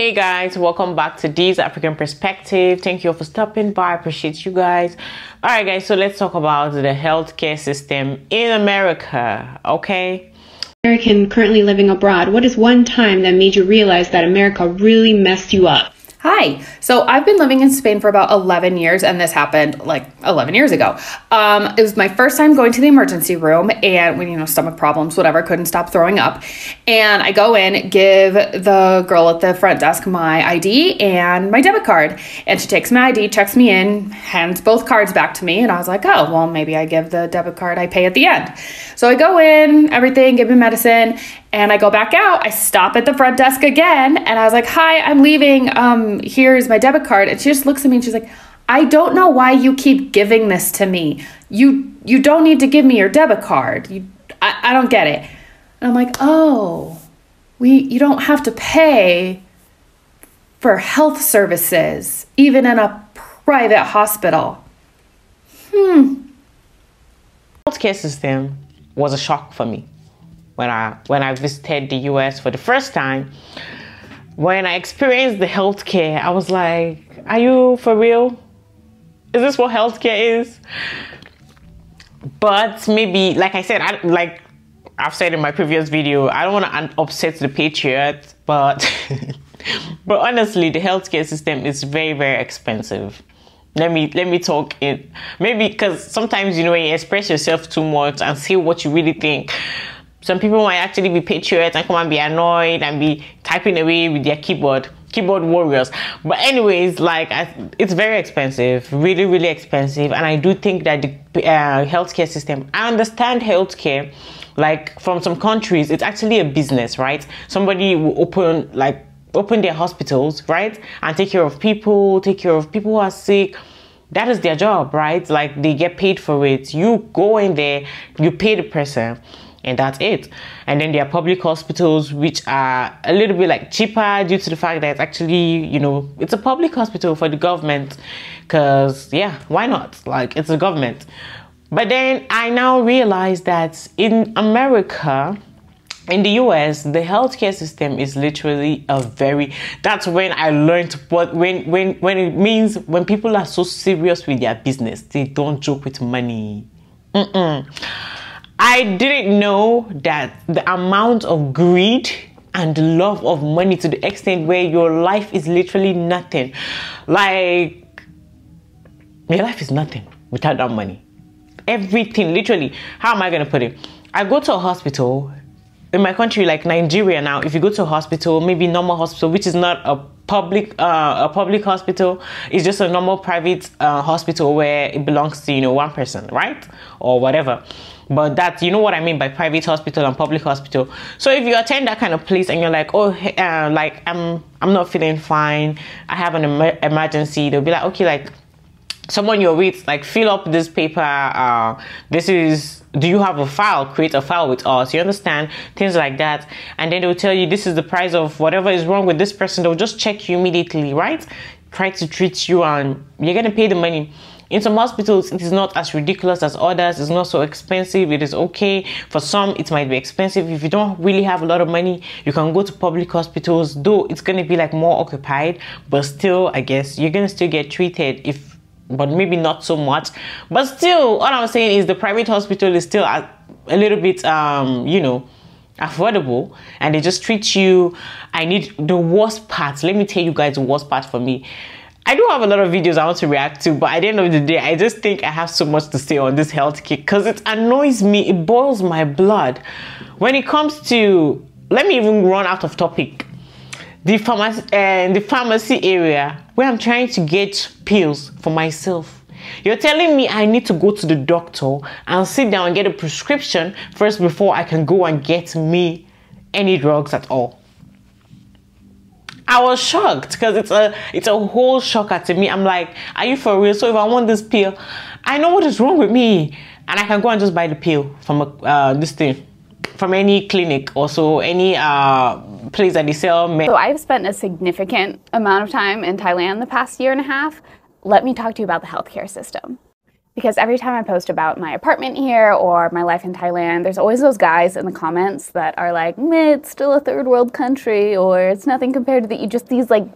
Hey guys, welcome back to D's African Perspective. Thank you all for stopping by. I appreciate you guys. All right guys, so let's talk about the healthcare system in America, okay? American currently living abroad, what is one time that made you realize that America really messed you up? Hi. So I've been living in Spain for about 11 years, and this happened like 11 years ago. It was my first time going to the emergency room, and when, stomach problems, whatever, couldn't stop throwing up. And I go in, give the girl at the front desk my ID and my debit card. And she takes my ID, checks me in, hands both cards back to me. And I was like, oh, well, maybe I give the debit card, I pay at the end. So I go in, everything, give me medicine, and I go back out. I stop at the front desk again, and I was like, hi, I'm leaving. Here's my debit card. And she just looks at me and she's like, I don't know why you keep giving this to me. You don't need to give me your debit card. I don't get it. And I'm like, oh, you don't have to pay for health services, even in a private hospital. Healthcare system was a shock for me when I visited the US for the first time. When I experienced the healthcare, I was like, are you for real? Is this what healthcare is? But maybe, like I said, I've said in my previous video, I don't want to upset the patriots, but but honestly, the healthcare system is very, very expensive. Let me talk it. Maybe because sometimes, when you express yourself too much and say what you really think, some people might actually be patriots and come and be annoyed and be typing away with their keyboard warriors. But anyways, it's very expensive, really, really expensive. And I do think that the healthcare system, I understand healthcare, from some countries, it's actually a business, right? Somebody will open their hospitals, right? And take care of people who are sick. That is their job, right? They get paid for it. You go in there, you pay the person, and that's it. And then there are public hospitals, which are a little bit cheaper due to the fact that it's actually, it's a public hospital for the government. Because, yeah, why not? It's a government. But then I now realize that in America, in the US, the healthcare system is literally that's when I learned when it means when people are so serious with their business, they don't joke with money. I didn't know that the amount of greed and the love of money to the extent where your life is literally nothing. Your life is nothing without that money. Everything, literally. How am I going to put it? I go to a hospital in my country, like Nigeria now. If you go to a hospital, maybe normal hospital, which is not a public hospital, it's just a normal private hospital where it belongs to one person, right, or whatever. But that, you know what I mean by private hospital and public hospital. So if you attend that kind of place and you're like, oh, I'm not feeling fine, I have an emergency, they'll be like, okay, someone you're with, fill up this paper, do you have a file? Create a file with us, you understand? Things like that. And then they'll tell you this is the price of whatever is wrong with this person. They'll just check you immediately, right? Try to treat you, and you're gonna pay the money. In some hospitals, it is not as ridiculous as others. It's not so expensive. It is okay. For some, it might be expensive. If you don't really have a lot of money, you can go to public hospitals, though it's going to be more occupied, but still, I guess, you're going to still get treated, but maybe not so much. But still, all I'm saying is the private hospital is still a little bit, affordable, and they just treat you. I need the worst part. Let me tell you guys the worst part for me. I do have a lot of videos I want to react to, but at the end of the day, I just think I have so much to say on this health kick because it annoys me. It boils my blood. When it comes to, let me even run out of topic. The pharmacy area where I'm trying to get pills for myself. You're telling me I need to go to the doctor and sit down and get a prescription first before I can go and get me any drugs at all. I was shocked because it's a whole shocker to me. I'm like, are you for real? So if I want this pill, I know what is wrong with me, and I can go and just buy the pill from from any clinic or so, any place that they sell. So I've spent a significant amount of time in Thailand the past year and a half. Let me talk to you about the healthcare system. Because every time I post about my apartment here or my life in Thailand, there's always those guys in the comments that are like, meh, it's still a third world country, or it's nothing compared to just these like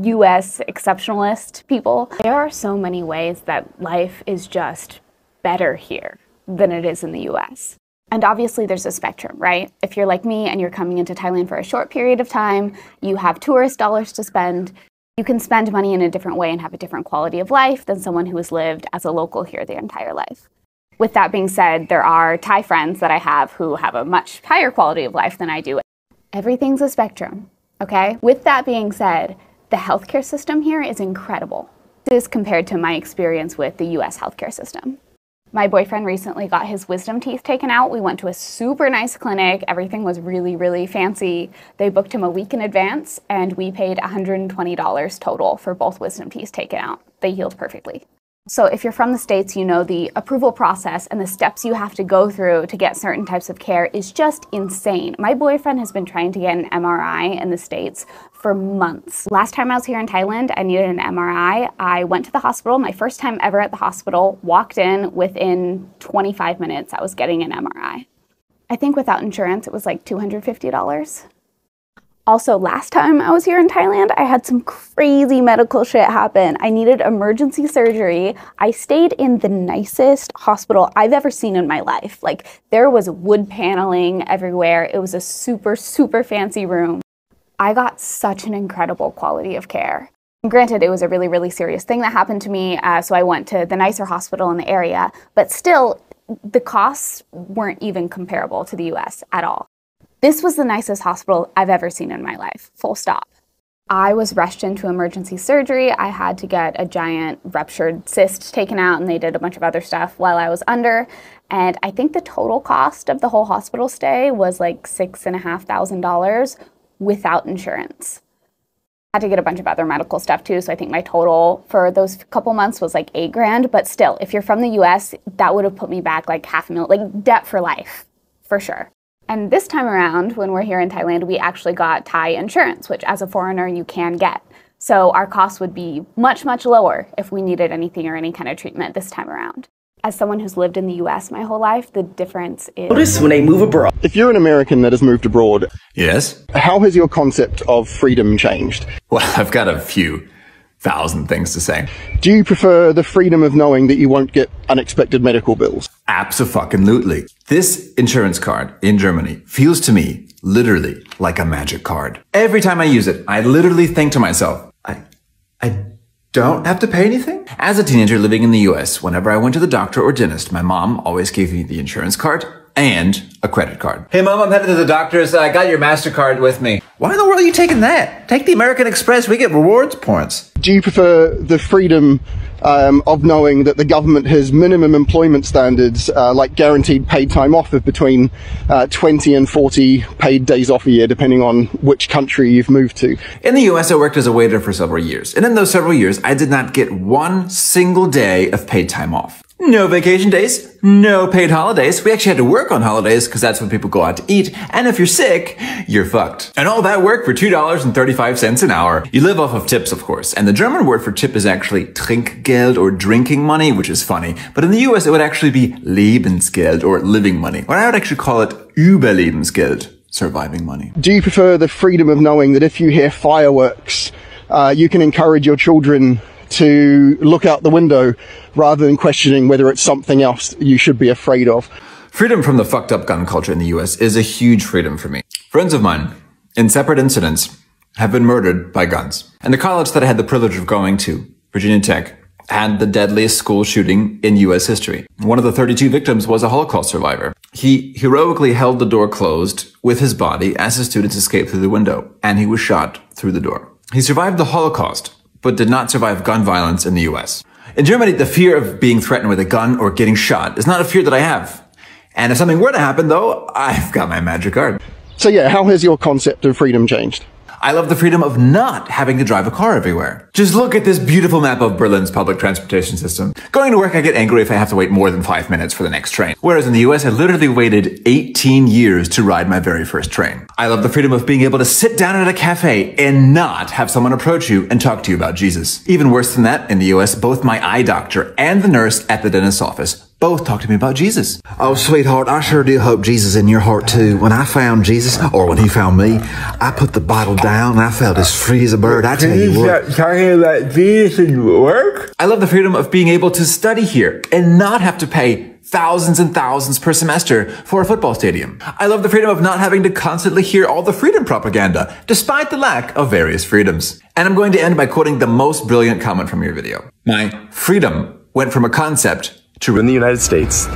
US exceptionalist people. There are so many ways that life is just better here than it is in the US. And obviously there's a spectrum, right? If you're like me and you're coming into Thailand for a short period of time, you have tourist dollars to spend, you can spend money in a different way and have a different quality of life than someone who has lived as a local here their entire life. With that being said, there are Thai friends that I have who have a much higher quality of life than I do. Everything's a spectrum, okay? With that being said, the healthcare system here is incredible. This is compared to my experience with the US healthcare system. My boyfriend recently got his wisdom teeth taken out. We went to a super nice clinic. Everything was really, really fancy. They booked him a week in advance, and we paid $120 total for both wisdom teeth taken out. They healed perfectly. So if you're from the States, you know the approval process and the steps you have to go through to get certain types of care is just insane. My boyfriend has been trying to get an MRI in the States for months. Last time I was here in Thailand, I needed an MRI. I went to the hospital, my first time ever at the hospital, walked in, within 25 minutes I was getting an MRI. I think without insurance it was like $250. Also, last time I was here in Thailand, I had some crazy medical shit happen. I needed emergency surgery. I stayed in the nicest hospital I've ever seen in my life. Like, there was wood paneling everywhere. It was a super, super fancy room. I got such an incredible quality of care. And granted, it was a really, really serious thing that happened to me, so I went to the nicer hospital in the area, but still, the costs weren't even comparable to the US at all. This was the nicest hospital I've ever seen in my life, full stop. I was rushed into emergency surgery. I had to get a giant ruptured cyst taken out, and they did a bunch of other stuff while I was under. And I think the total cost of the whole hospital stay was like $6,500 without insurance. I had to get a bunch of other medical stuff too, so I think my total for those couple months was like $8,000. But still, if you're from the US, that would have put me back like $500,000, like debt for life, for sure. And this time around, when we're here in Thailand, we actually got Thai insurance, which as a foreigner you can get. So our costs would be much, much lower if we needed anything or any kind of treatment this time around. As someone who's lived in the US my whole life, the difference is... Notice when they move abroad. If you're an American that has moved abroad... Yes? How has your concept of freedom changed? Well, I've got a few thousand things to say. Do you prefer the freedom of knowing that you won't get unexpected medical bills? Abso-fucking-lutely. This insurance card in Germany feels to me literally like a magic card. Every time I use it, I literally think to myself, I don't have to pay anything? As a teenager living in the US, whenever I went to the doctor or dentist, my mom always gave me the insurance card and a credit card. Hey mom, I'm headed to the doctor's. I got your MasterCard with me. Why in the world are you taking that? Take the American Express. We get rewards points. Do you prefer the freedom of knowing that the government has minimum employment standards, like guaranteed paid time off of between 20 and 40 paid days off a year, depending on which country you've moved to? In the US, I worked as a waiter for several years. And in those several years, I did not get one single day of paid time off. No vacation days, no paid holidays. We actually had to work on holidays because that's when people go out to eat. And if you're sick, you're fucked. And all that work for $2.35 an hour. You live off of tips, of course. And the German word for tip is actually Trinkgeld or drinking money, which is funny. But in the US, it would actually be Lebensgeld or living money. Or I would actually call it Überlebensgeld, surviving money. Do you prefer the freedom of knowing that if you hear fireworks, you can encourage your children to look out the window rather than questioning whether it's something else you should be afraid of? Freedom from the fucked up gun culture in the US is a huge freedom for me. Friends of mine, in separate incidents, have been murdered by guns. And the college that I had the privilege of going to, Virginia Tech, had the deadliest school shooting in US history. One of the 32 victims was a Holocaust survivor. He heroically held the door closed with his body as his students escaped through the window, and he was shot through the door. He survived the Holocaust, but did not survive gun violence in the US. In Germany, the fear of being threatened with a gun or getting shot is not a fear that I have. And if something were to happen, though, I've got my magic card. So yeah, how has your concept of freedom changed? I love the freedom of not having to drive a car everywhere. Just look at this beautiful map of Berlin's public transportation system. Going to work, I get angry if I have to wait more than 5 minutes for the next train. Whereas in the US, I literally waited 18 years to ride my very first train. I love the freedom of being able to sit down at a cafe and not have someone approach you and talk to you about Jesus. Even worse than that, in the US, both my eye doctor and the nurse at the dentist's office both talked to me about Jesus. Oh, sweetheart, I sure do hope Jesus is in your heart too. When I found Jesus, or when he found me, I put the bottle down and I felt as free as a bird. I tell you what. Talking about Jesus in work? I love the freedom of being able to study here and not have to pay thousands and thousands per semester for a football stadium. I love the freedom of not having to constantly hear all the freedom propaganda, despite the lack of various freedoms. And I'm going to end by quoting the most brilliant comment from your video. My freedom went from a concept to in the United States,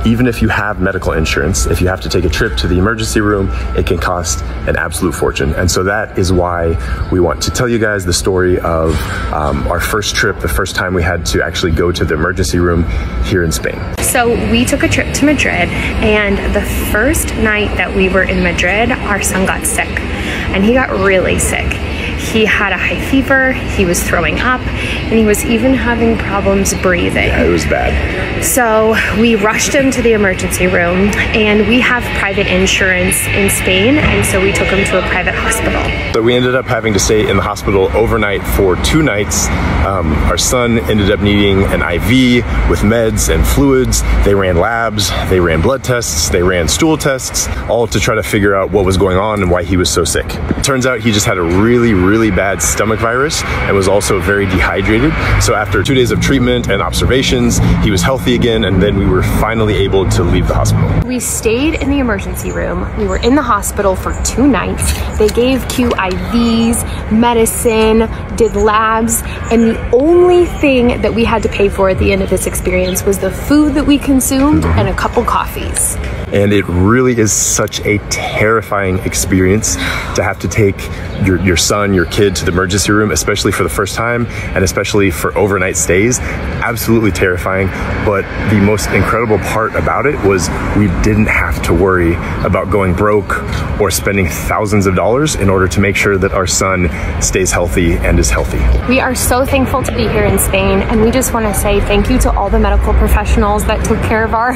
even if you have medical insurance, if you have to take a trip to the emergency room, it can cost an absolute fortune. And so that is why we want to tell you guys the story of our first trip, the first time we had to actually go to the emergency room here in Spain. So we took a trip to Madrid, and the first night that we were in Madrid, our son got sick, and he got really sick. He had a high fever, he was throwing up, and he was even having problems breathing. Yeah, it was bad. So we rushed him to the emergency room, and we have private insurance in Spain, and so we took him to a private hospital. So we ended up having to stay in the hospital overnight for 2 nights. Our son ended up needing an IV with meds and fluids. They ran labs, they ran blood tests, they ran stool tests, all to try to figure out what was going on and why he was so sick. It turns out he just had a really bad stomach virus and was also very dehydrated. So after 2 days of treatment and observations, he was healthy again, and then we were finally able to leave the hospital. We stayed in the emergency room. We were in the hospital for 2 nights. They gave Q IVs, medicine, did labs, and the only thing that we had to pay for at the end of this experience was the food that we consumed and a couple coffees. And it really is such a terrifying experience to have to take your son, your kid to the emergency room, especially for the first time and especially for overnight stays. Absolutely terrifying. But the most incredible part about it was we didn't have to worry about going broke or spending thousands of dollars in order to make sure that our son stays healthy and is healthy. We are so thankful to be here in Spain, and we just want to say thank you to all the medical professionals that took care of our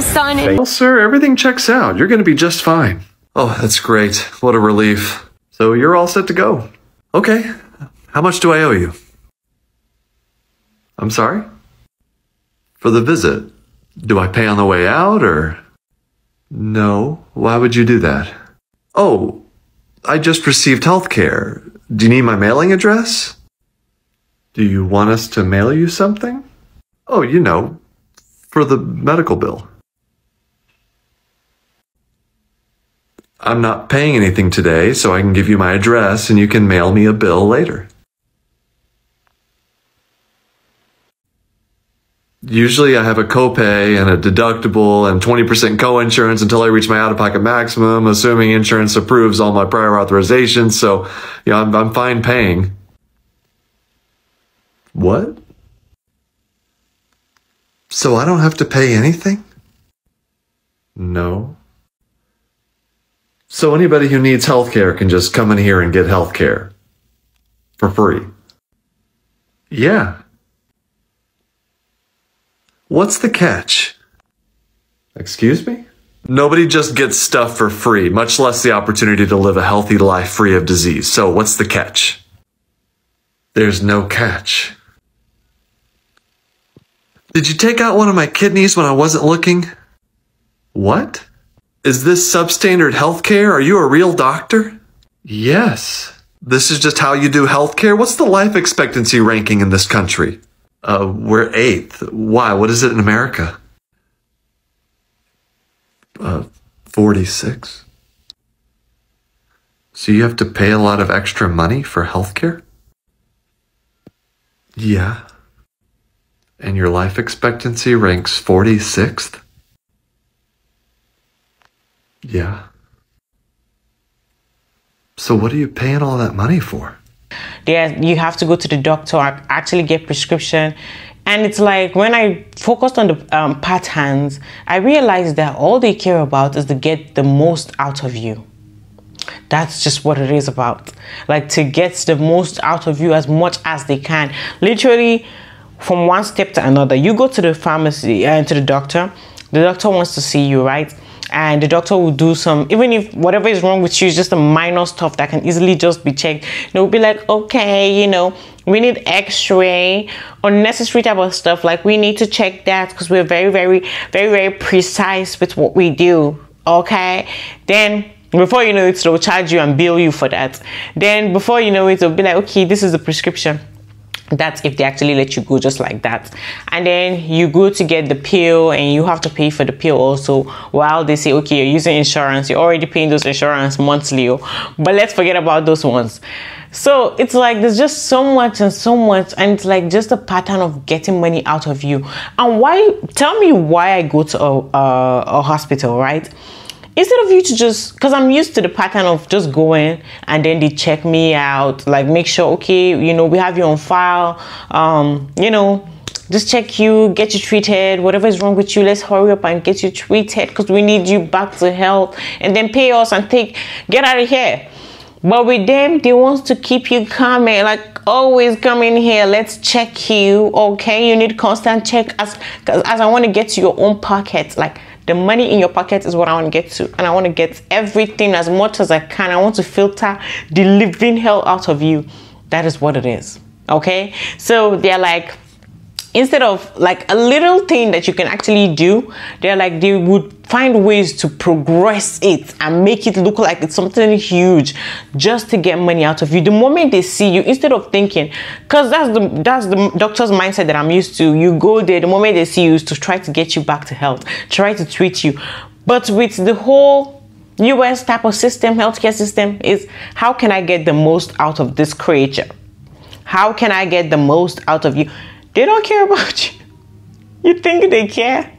son. Well, sir, everything checks out. You're going to be just fine. Oh, that's great. What a relief. So you're all set to go. Okay. How much do I owe you? I'm sorry? For the visit. Do I pay on the way out, or? No. Why would you do that? Oh, I just received health care. Do you need my mailing address? Do you want us to mail you something? Oh, you know, for the medical bill. I'm not paying anything today, so I can give you my address and you can mail me a bill later. Usually I have a copay and a deductible and 20% co-insurance until I reach my out-of-pocket maximum, assuming insurance approves all my prior authorizations, so I'm fine paying. What? So I don't have to pay anything? No. So anybody who needs healthcare can just come in here and get healthcare for free? Yeah. What's the catch? Excuse me? Nobody just gets stuff for free, much less the opportunity to live a healthy life free of disease. So what's the catch? There's no catch. Did you take out one of my kidneys when I wasn't looking? What? Is this substandard healthcare? Are you a real doctor? Yes. This is just how you do healthcare? What's the life expectancy ranking in this country? We're 8th. Why? What is it in America? 46. So you have to pay a lot of extra money for healthcare? Yeah. And your life expectancy ranks 46th? Yeah. So what are you paying all that money for? You have to go to the doctor, actually get prescription. And it's like when I focused on the patterns, I realized that all they care about is to get the most out of you. That's just what it is about. Like, to get the most out of you as much as they can. Literally, from one step to another. You go to the pharmacy and to the doctor wants to see you, right? And the doctor will do some, even if whatever is wrong with you is just a minor stuff that can easily just be checked, they'll be like, okay, you know, we need x-ray, unnecessary type of stuff, like we need to check that because we're very, very, very, very precise with what we do. Okay, then before you know it, they'll charge you and bill you for that. Then before you know it, they'll be like, okay, this is the prescription. That's if they actually let you go just like that. And then you go to get the pill and you have to pay for the pill also, while they say, okay, you're using insurance, you're already paying those insurance monthly. But let's forget about those ones. So it's like there's just so much, and it's like just a pattern of getting money out of you. And why, tell me why I go to a hospital, right? Instead of you to just, because I'm used to the pattern of just going and then they check me out, like make sure, okay, you know, we have you on file, you know, just check you, get you treated, whatever is wrong with you, let's hurry up and get you treated because we need you back to health, and then pay us and get out of here. But with them, they want to keep you coming, like always come in here, let's check you, okay? You need constant check as I want to get to your own pocket. Like, the money in your pocket is what I want to get to, and I want to get everything as much as I can. I want to filter the living hell out of you. That is what it is, okay? So they're like, instead of like a little thing that you can actually do, they're like, they would find ways to progress it and make it look like it's something huge just to get money out of you. The moment they see you, instead of thinking, because that's the doctor's mindset that I'm used to, you go there, the moment they see you is to try to get you back to health, try to treat you. But with the whole US type of system, healthcare system, is how can I get the most out of this creature? How can I get the most out of you? They don't care about you. You think they care?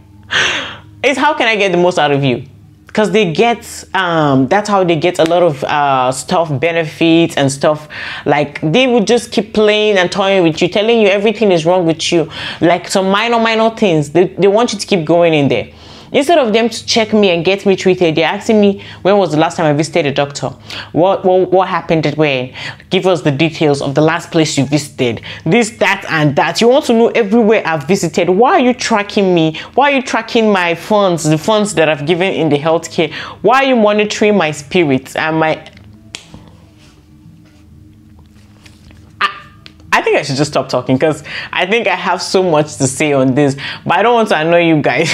It's how can I get the most out of you? Because they get, that's how they get a lot of stuff, benefits and stuff. Like, they would just keep playing and toying with you, telling you everything is wrong with you. Like some minor things. They want you to keep going in there. Instead of them to check me and get me treated, they're asking me, when was the last time I visited a doctor? What happened when? Give us the details of the last place you visited. This, that, and that. You want to know everywhere I've visited. Why are you tracking me? Why are you tracking my funds, the funds that I've given in the healthcare? Why are you monitoring my spirits and my... I think I should just stop talking because I think I have so much to say on this, but I don't want to annoy you guys.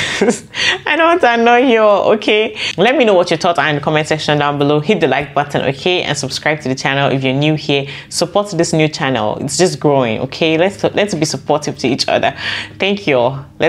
I don't want to annoy you all, okay? Let me know what your thoughts are in the comment section down below. Hit the like button, okay? And subscribe to the channel if you're new here. Support this new channel. It's just growing, okay? Let's be supportive to each other. Thank you all.